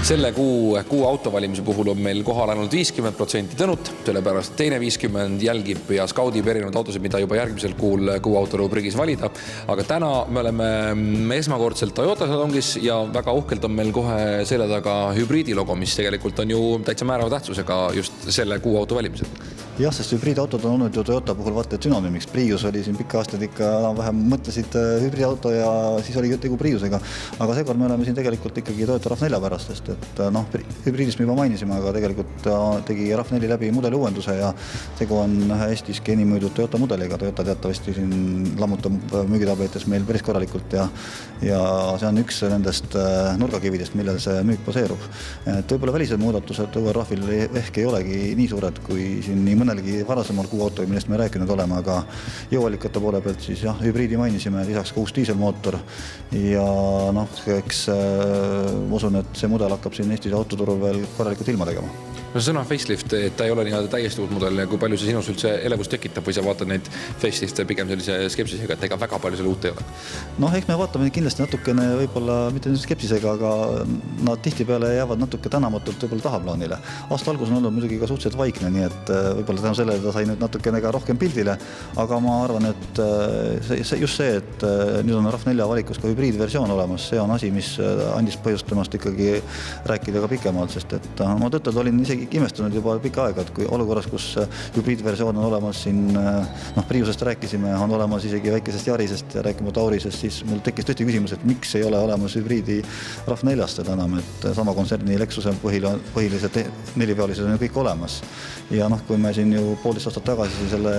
Selle kuu autovalimise puhul on meil kohal ainult 50% Tõnut, sellepärast teine 50 jälgib ja skaudib erinevad autosid, mida juba järgmisel kuul kuu autorubriigis valida. Aga täna me oleme esmakordselt Toyota salongis ja väga uhkelt on meil kohe selle taga hübriidilogo, mis tegelikult on ju täitsa määrava tähtsusega just selle kuu auto valimisel. Jah, sest hübriidautod on olnud ju Toyota puhul vaata sünonüümiks. Prius oli siin pikka aastaid ikka vähem mõtlesid hübriidauto ja siis oli tegu Priusega. Aga seekord me oleme siin tegelikult ikkagi Toyota RAV4 pärast, sest et hübriidist me juba mainisime, aga tegelikult tegi RAV4 läbi mudeli uuenduse ja tegu on Eestis enim müüdud Toyota mudeliga. Toyota teatavasti siin lammutab müügitabelites meil päris korralikult ja see on üks nendest nurgakividest, millel see müük baseerub. Võib-olla välised muudatused RAV-il ehk ei olegi nii suured kui siin nii mõnelgi varasemal kuuauto, millest me rääkinud oleme, aga jõuallikate poole pealt siis jah, hübriidi mainisime, lisaks ka uus diiselmootor ja eks usun, et see mudel hakkab siin Eestis autoturul veel korralikult ilma tegema. No sõna facelift, et ta ei ole nii täiesti uut mudel ja kui palju see sinus üldse elevust tekitab või sa vaatad neid facelifte pigem sellise skepsisega, et ega väga palju selle uut ei ole? Eks me vaatame kindlasti natukene võib-olla mitte skepsisega, aga nad tihtipeale jäävad natuke tänamatult võib-olla tahaplaanile. Aasta algus on olnud muidugi ka suhteliselt vaikne, nii et võib-olla tänu sellele ta sai nüüd natukene ka rohkem pildile, aga ma arvan, et just see, et nüüd on RAV4 valikus ka hübriidversioon olemas, see on asi, mis andis põhjust temast ikkagi rääkida ka pikemalt, sest et ma tõttad olin isegi imestanud juba pikka aega, et kui olukorras, kus hübriidversioon on olemas siin, Priusest rääkisime, on olemas isegi väikesest Yarisest ja rääkimata Aurisest, siis mul tekkis tõesti küsimus, et miks ei ole olemas hübriidi RAV4-st enam, et sama kontserni Lexuse põhilised neliveolised on ju kõik olemas. Ja kui me siin ju 1,5 aastat tagasi selle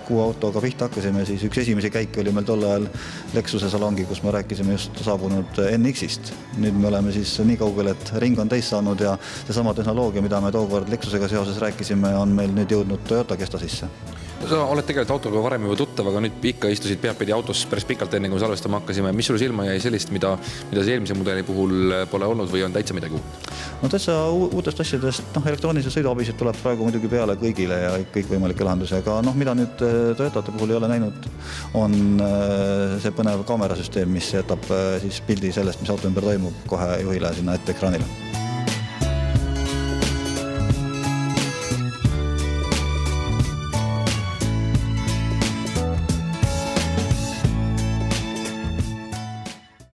kuu autoga pihta hakkasime, siis üks esimesi käike oli meil tol ajal Lexuse salongi, kus me rääkisime just saabunud NX-ist. Nüüd me oleme siis nii kaugel, et ring on täis saanud ja seesama tehnoloogia, mida me tookord Lexusega seoses rääkisime, on meil nüüd jõudnud Toyota kesta sisse. Sa oled tegelikult autoga varem juba tuttav, aga nüüd ikka istusid peadpidi autos päris pikalt enne, kui salvestama hakkasime. Mis sul silma jäi sellist, mida see eelmise mudeli puhul pole olnud või on täitsa midagi uut? Täitsa uutest asjadest, elektroonilised sõiduabisid tuleb praegu muidugi peale kõigile ja kõik võimalike lahendusi, aga mida nüüd Toyotate puhul ei ole näinud, on see põnev kaamerasüsteem, mis jätab siis pildi sellest, mis auto ümber toimub kohe juhile sinna ette ekraanile.